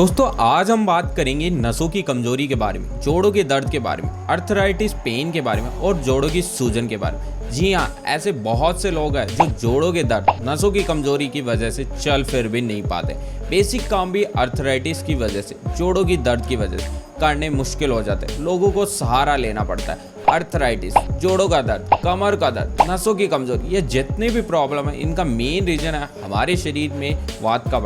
दोस्तों आज हम बात करेंगे नसों की कमजोरी के बारे में, जोड़ों के दर्द के बारे में, अर्थराइटिस पेन के बारे में और जोड़ों की सूजन के बारे में। जी हाँ, ऐसे बहुत से लोग हैं जो जोड़ों के दर्द, नसों की कमजोरी की वजह से चल फिर भी नहीं पाते। बेसिक काम भी अर्थराइटिस की वजह से, जोड़ों की दर्द की वजह से करने मुश्किल हो जाते हैं। लोगों को सहारा लेना पड़ता है। अर्थराइटिस, जोड़ों का दर्द, कमर का दर्द, नसों की कमजोरी, ये जितनी भी प्रॉब्लम है इनका मेन रीजन है हमारे शरीर में वात का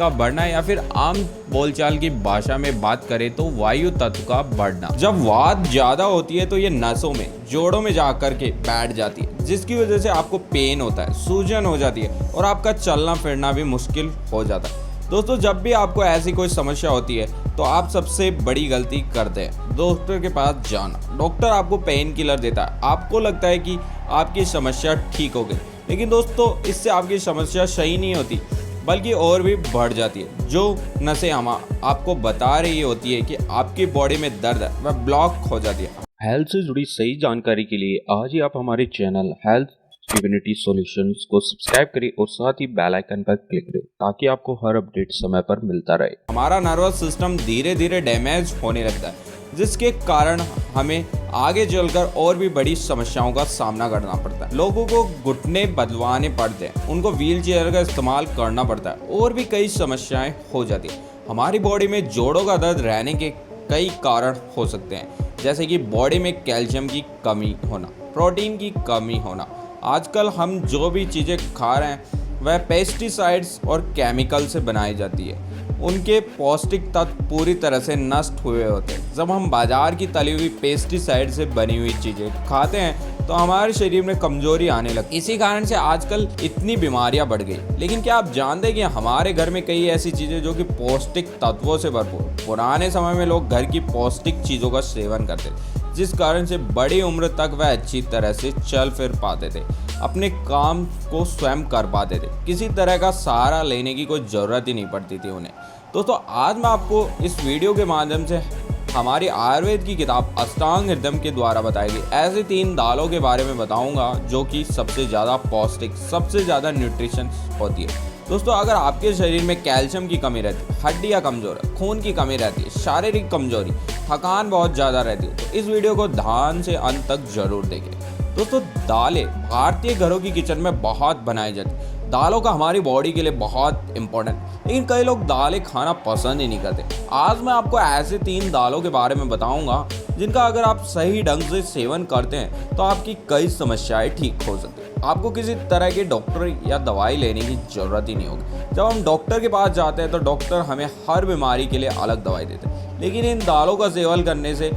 बढ़ना या फिर आम बोलचाल की भाषा में बात करें तो वायु तत्व का बढ़ना। जब वात ज्यादा होती है तो ये नसों में, जोड़ों में जाकर के बैठ जाती है, जिसकी वजह से आपको पेन होता है, सूजन हो जाती है और आपका चलना फिरना भी मुश्किल हो जाता है। दोस्तों जब भी आपको ऐसी कोई समस्या होती है तो आप सबसे बड़ी गलती करते हैं डॉक्टर के पास जाना। डॉक्टर आपको पेन किलर देता है, आपको लगता है कि आपकी समस्या ठीक हो गई, लेकिन दोस्तों इससे आपकी समस्या सही नहीं होती बल्कि और भी बढ़ जाती है। जो नसें हम आपको बता रही होती है कि आपकी बॉडी में दर्द है वह ब्लॉक हो जाती है। हेल्थ से जुड़ी सही जानकारी के लिए आज ही आप हमारे चैनल हेल्थ डिविनिटी सॉल्यूशंस को सब्सक्राइब करें और साथ ही बेल आइकन पर क्लिक करें ताकि आपको हर अपडेट समय पर मिलता रहे। हमारा नर्वस सिस्टम धीरे धीरे डैमेज होने लगता है, जिसके कारण हमें आगे चलकर और भी बड़ी समस्याओं का सामना करना पड़ता है। लोगों को घुटने बदलवाने पड़ते हैं, उनको व्हील चेयर का इस्तेमाल करना पड़ता है और भी कई समस्याएं हो जाती हैं। हमारी बॉडी में जोड़ों का दर्द रहने के कई कारण हो सकते हैं, जैसे कि बॉडी में कैल्शियम की कमी होना, प्रोटीन की कमी होना। आजकल हम जो भी चीज़ें खा रहे हैं वह पेस्टिसाइड्स और केमिकल से बनाई जाती है, उनके पौष्टिक तत्व पूरी तरह से नष्ट हुए होते हैं। जब हम बाजार की तली हुई पेस्टिसाइड से बनी हुई चीज़ें खाते हैं तो हमारे शरीर में कमजोरी आने लगती। इसी कारण से आजकल इतनी बीमारियां बढ़ गई। लेकिन क्या आप जानते हैं कि हमारे घर में कई ऐसी चीज़ें जो कि पौष्टिक तत्वों से भरपूर। पुराने समय में लोग घर की पौष्टिक चीज़ों का सेवन करते थे, जिस कारण से बड़ी उम्र तक वह अच्छी तरह से चल फिर पाते थे, अपने काम को स्वयं कर पाते थे, किसी तरह का सहारा लेने की कोई ज़रूरत ही नहीं पड़ती थी उन्हें। दोस्तों आज मैं आपको इस वीडियो के माध्यम से हमारी आयुर्वेद की किताब अष्टांग हृदय के द्वारा बताई गई ऐसी 3 दालों के बारे में बताऊंगा जो कि सबसे ज़्यादा पौष्टिक, सबसे ज़्यादा न्यूट्रिशन होती है। दोस्तों अगर आपके शरीर में कैल्शियम की कमी रहती है, हड्डियाँ कमज़ोर है, खून की कमी रहती है, शारीरिक कमजोरी, थकान बहुत ज़्यादा रहती है, तो इस वीडियो को ध्यान से अंत तक जरूर देखें। दोस्तों दालें भारतीय घरों की किचन में बहुत बनाई जाती है। दालों का हमारी बॉडी के लिए बहुत इंपॉर्टेंट, लेकिन कई लोग दालें खाना पसंद ही नहीं करते। आज मैं आपको ऐसे 3 दालों के बारे में बताऊंगा जिनका अगर आप सही ढंग से सेवन करते हैं तो आपकी कई समस्याएं ठीक हो सकती हैं। आपको किसी तरह के डॉक्टर या दवाई लेने की ज़रूरत ही नहीं होगी। जब हम डॉक्टर के पास जाते हैं तो डॉक्टर हमें हर बीमारी के लिए अलग दवाई देते हैं, लेकिन इन दालों का सेवन करने से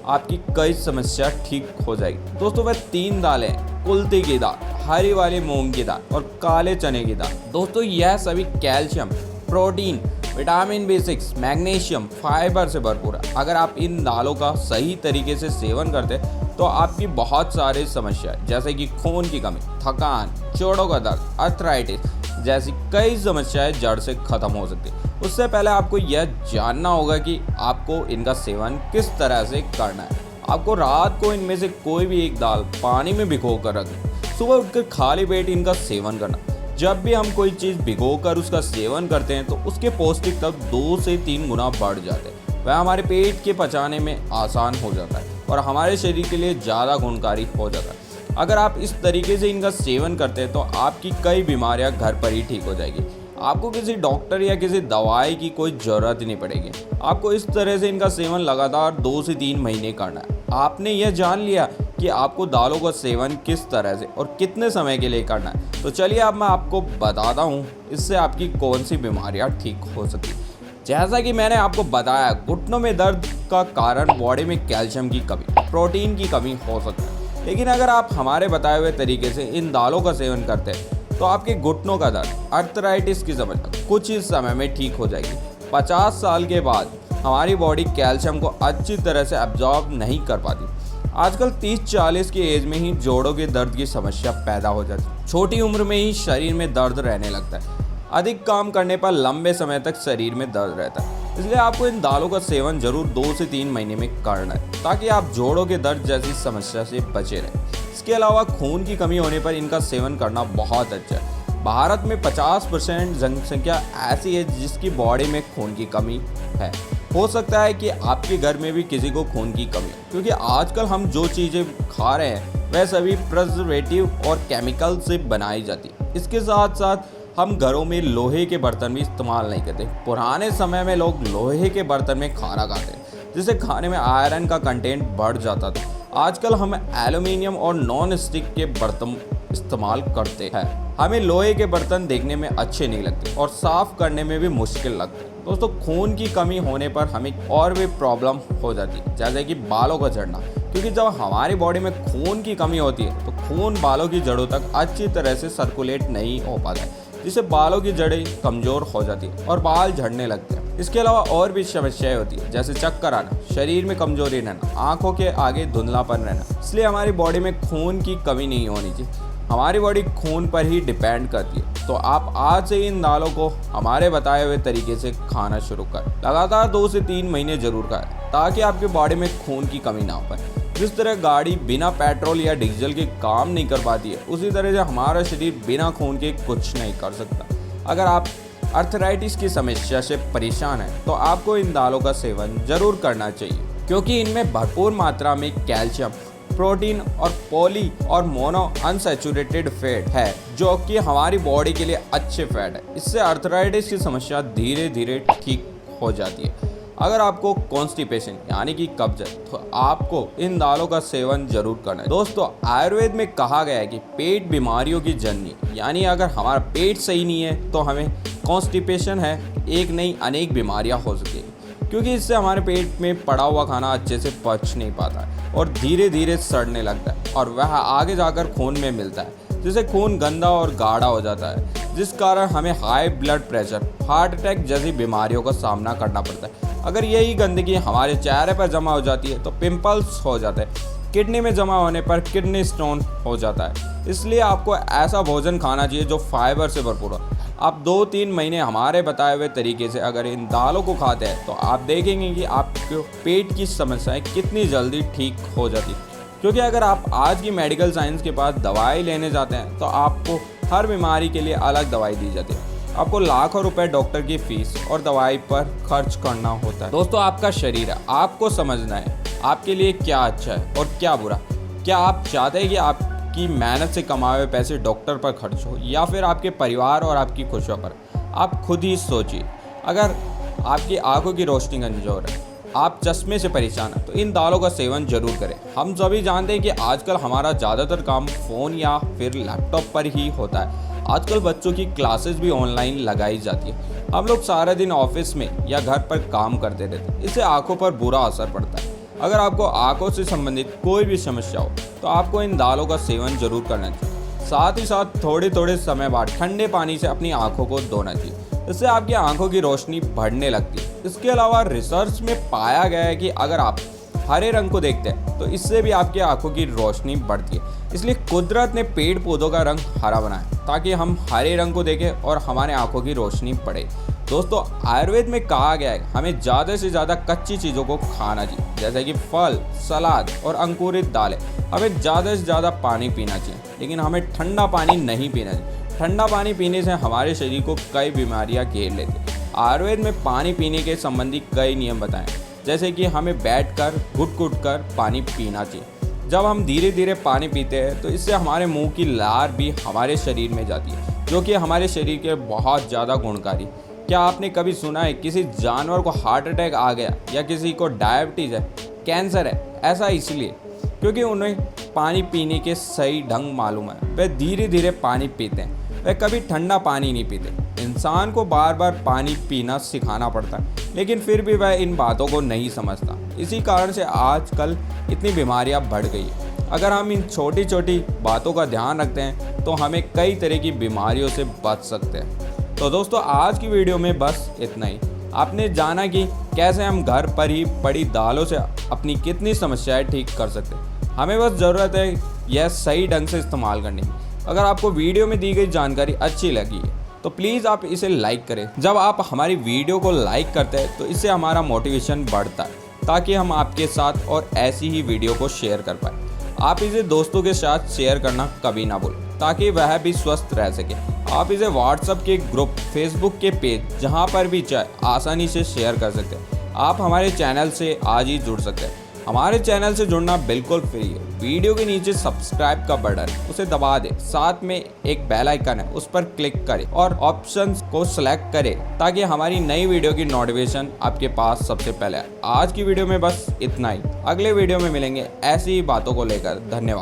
आपकी कई समस्या ठीक हो जाएगी। दोस्तों वह 3 दालें, कुल्थी की दाल, हरी वाली मूंग की दाल और काले चने की दाल। दोस्तों यह सभी calcium, protein, vitamin B6, magnesium, fibre से भरपूर है। अगर आप इन दालों का सही तरीके से सेवन करते हैं तो आपकी बहुत सारी समस्याएं जैसे कि खून की कमी, थकान, जोड़ों का दर्द, अर्थराइटिस जैसी कई समस्याएं जड़ से खत्म हो सकती है। उससे पहले आपको यह जानना होगा कि आपको इनका सेवन किस तरह से करना है। आपको रात को इनमें से कोई भी एक दाल पानी में भिगो कर रखना, सुबह उठकर खाली पेट इनका सेवन करना। जब भी हम कोई चीज़ भिगोकर उसका सेवन करते हैं तो उसके पौष्टिक तत्व 2 से 3 गुना बढ़ जाते हैं। वह हमारे पेट के पचाने में आसान हो जाता है और हमारे शरीर के लिए ज़्यादा गुणकारी हो जाता है। अगर आप इस तरीके से इनका सेवन करते हैं तो आपकी कई बीमारियां घर पर ही ठीक हो जाएगी। आपको किसी डॉक्टर या किसी दवाई की कोई ज़रूरत ही नहीं पड़ेगी। आपको इस तरह से इनका सेवन लगातार 2 से 3 महीने करना है। आपने यह जान लिया कि आपको दालों का सेवन किस तरह से और कितने समय के लिए करना है, तो चलिए अब मैं आपको बताता हूँ इससे आपकी कौन सी बीमारियाँ ठीक हो सकती हैं। जैसा कि मैंने आपको बताया, घुटनों में दर्द का कारण बॉडी में कैल्शियम की कमी, प्रोटीन की कमी हो सकता है। लेकिन अगर आप हमारे बताए हुए तरीके से इन दालों का सेवन करते हैं तो आपके घुटनों का दर्द, अर्थराइटिस की समस्या कुछ ही समय में ठीक हो जाएगी। 50 साल के बाद हमारी बॉडी कैल्शियम को अच्छी तरह से एब्जॉर्ब नहीं कर पाती। आजकल 30-40 की एज में ही जोड़ों के दर्द की समस्या पैदा हो जाती है। छोटी उम्र में ही शरीर में दर्द रहने लगता है। अधिक काम करने पर लंबे समय तक शरीर में दर्द रहता है। इसलिए आपको इन दालों का सेवन जरूर 2 से 3 महीने में करना है ताकि आप जोड़ों के दर्द जैसी समस्या से बचे रहें। इसके अलावा खून की कमी होने पर इनका सेवन करना बहुत अच्छा है। भारत में 50% जनसंख्या ऐसी है जिसकी बॉडी में खून की कमी है। हो सकता है कि आपके घर में भी किसी को खून की कमी हो, क्योंकि आजकल हम जो चीज़ें खा रहे हैं वह सभी प्रिजर्वेटिव और केमिकल से बनाई जाती है। इसके साथ साथ हम घरों में लोहे के बर्तन भी इस्तेमाल नहीं करते। पुराने समय में लोग लोहे के बर्तन में खाना खाते हैं, जिससे खाने में आयरन का कंटेंट बढ़ जाता था। आजकल हम एल्युमिनियम और नॉन स्टिक के बर्तन इस्तेमाल करते हैं। हमें लोहे के बर्तन देखने में अच्छे नहीं लगते और साफ करने में भी मुश्किल लगता है। दोस्तों, खून की कमी होने पर हमें और भी प्रॉब्लम हो जाती है, जैसे कि बालों का झड़ना, क्योंकि जब हमारी बॉडी में खून की कमी होती है तो खून बालों की जड़ों तक अच्छी तरह से सर्कुलेट नहीं हो पाता है, जिससे बालों की जड़ें कमज़ोर हो जाती है और बाल झड़ने लगते हैं। इसके अलावा और भी समस्याएं होती है, जैसे चक्कर आना, शरीर में कमजोरी रहना, आंखों के आगे धुंधलापन रहना। इसलिए हमारी बॉडी में खून की कमी नहीं होनी चाहिए। हमारी बॉडी खून पर ही डिपेंड करती है। तो आप आज से इन दालों को हमारे बताए हुए तरीके से खाना शुरू करें। लगातार 2 से 3 महीने जरूर खाएं, ताकि आपकी बॉडी में खून की कमी ना हो पाए। जिस तरह गाड़ी बिना पेट्रोल या डीजल के काम नहीं कर पाती है, उसी तरह से हमारा शरीर बिना खून के कुछ नहीं कर सकता। अगर आप आर्थराइटिस की समस्या से परेशान हैं तो आपको इन दालों का सेवन जरूर करना चाहिए, क्योंकि इनमें भरपूर मात्रा में कैल्शियम, प्रोटीन और पॉली और मोनो अनसैचुरेटेड फैट है, जो कि हमारी बॉडी के लिए अच्छे फैट है। इससे आर्थराइटिस की समस्या धीरे धीरे ठीक हो जाती है। अगर आपको कॉन्स्टिपेशन यानी कि कब्ज है तो आपको इन दालों का सेवन जरूर करना है। दोस्तों, आयुर्वेद में कहा गया है कि पेट बीमारियों की जननी, यानी अगर हमारा पेट सही नहीं है तो हमें कॉन्स्टिपेशन है, एक नहीं अनेक बीमारियां हो सकती है, क्योंकि इससे हमारे पेट में पड़ा हुआ खाना अच्छे से पच नहीं पाता है और धीरे धीरे सड़ने लगता है और वह आगे जाकर खून में मिलता है, जिससे खून गंदा और गाढ़ा हो जाता है, जिस कारण हमें high blood pressure, heart attack जैसी बीमारियों का सामना करना पड़ता है। अगर यही गंदगी हमारे चेहरे पर जमा हो जाती है तो पिंपल्स हो जाते हैं, किडनी में जमा होने पर किडनी स्टोन हो जाता है। इसलिए आपको ऐसा भोजन खाना चाहिए जो फाइबर से भरपूर हो। आप 2-3 महीने हमारे बताए हुए तरीके से अगर इन दालों को खाते हैं तो आप देखेंगे कि आपके पेट की समस्याएं कितनी जल्दी ठीक हो जाती है। क्योंकि अगर आप आज की मेडिकल साइंस के पास दवाई लेने जाते हैं तो आपको हर बीमारी के लिए अलग दवाई दी जाती है। आपको लाखों रुपए डॉक्टर की फीस और दवाई पर खर्च करना होता है। दोस्तों, आपका शरीर है, आपको समझना है आपके लिए क्या अच्छा है और क्या बुरा। क्या आप चाहते हैं कि आपकी मेहनत से कमाए हुए पैसे डॉक्टर पर खर्च हो, या फिर आपके परिवार और आपकी खुशियों पर? आप खुद ही सोचिए। अगर आपकी आंखों की रोशनी कमजोर है, आप चश्मे से परेशान हैं, तो इन दालों का सेवन जरूर करें। हम सभी जानते हैं कि आजकल हमारा ज़्यादातर काम फ़ोन या फिर लैपटॉप पर ही होता है। आजकल बच्चों की क्लासेस भी ऑनलाइन लगाई जाती है। हम लोग सारा दिन ऑफिस में या घर पर काम करते रहते हैं, इससे आंखों पर बुरा असर पड़ता है। अगर आपको आंखों से संबंधित कोई भी समस्या हो तो आपको इन दालों का सेवन जरूर करना चाहिए। साथ ही साथ थोड़े थोड़े समय बाद ठंडे पानी से अपनी आंखों को धोना चाहिए, इससे आपकी आंखों की रोशनी बढ़ने लगती है। इसके अलावा रिसर्च में पाया गया है कि अगर आप हरे रंग को देखते हैं तो इससे भी आपकी आंखों की रोशनी बढ़ती है। इसलिए कुदरत ने पेड़ पौधों का रंग हरा बनाया ताकि हम हरे रंग को देखें और हमारे आंखों की रोशनी बढ़े। दोस्तों, आयुर्वेद में कहा गया है हमें ज़्यादा से ज़्यादा कच्ची चीज़ों को खाना चाहिए, जैसे कि फल, सलाद और अंकुरित दालें। हमें ज़्यादा से ज़्यादा पानी पीना चाहिए, लेकिन हमें ठंडा पानी नहीं पीना चाहिए। ठंडा पानी पीने से हमारे शरीर को कई बीमारियां घेर लेती हैं। आयुर्वेद में पानी पीने के संबंधी कई नियम बताएं, जैसे कि हमें बैठकर घुट-घुट कर पानी पीना चाहिए। जब हम धीरे धीरे पानी पीते हैं तो इससे हमारे मुंह की लार भी हमारे शरीर में जाती है, जो कि हमारे शरीर के बहुत ज़्यादा गुणकारी। क्या आपने कभी सुना है किसी जानवर को हार्ट अटैक आ गया या किसी को डायबिटीज़ है, कैंसर है? ऐसा इसलिए क्योंकि उन्हें पानी पीने के सही ढंग मालूम है। वे धीरे धीरे पानी पीते हैं, वे कभी ठंडा पानी नहीं पीते। इंसान को बार बार पानी पीना सिखाना पड़ता है, लेकिन फिर भी वह इन बातों को नहीं समझता। इसी कारण से आजकल इतनी बीमारियां बढ़ गई हैं। अगर हम इन छोटी छोटी बातों का ध्यान रखते हैं तो हमें कई तरह की बीमारियों से बच सकते हैं। तो दोस्तों, आज की वीडियो में बस इतना ही। आपने जाना कि कैसे हम घर पर ही पड़ी दालों से अपनी कितनी समस्याएं ठीक कर सकते हैं। हमें बस ज़रूरत है यह सही ढंग से इस्तेमाल करने की। अगर आपको वीडियो में दी गई जानकारी अच्छी लगी है तो प्लीज़ आप इसे लाइक करें। जब आप हमारी वीडियो को लाइक करते हैं तो इससे हमारा मोटिवेशन बढ़ता है, ताकि हम आपके साथ और ऐसी ही वीडियो को शेयर कर पाएँ। आप इसे दोस्तों के साथ शेयर करना कभी ना भूलें, ताकि वह भी स्वस्थ रह सके। आप इसे व्हाट्सएप के ग्रुप, फेसबुक के पेज, जहां पर भी चाहे आसानी से शेयर कर सकते हैं। आप हमारे चैनल से आज ही जुड़ सकते हैं। हमारे चैनल से जुड़ना बिल्कुल फ्री है। वीडियो के नीचे सब्सक्राइब का बटन, उसे दबा दें। साथ में एक बेल आइकन है, उस पर क्लिक करें और ऑप्शंस को सिलेक्ट करें ताकि हमारी नई वीडियो की नोटिफिकेशन आपके पास सबसे पहले आए। आज की वीडियो में बस इतना ही। अगले वीडियो में मिलेंगे ऐसी ही बातों को लेकर। धन्यवाद।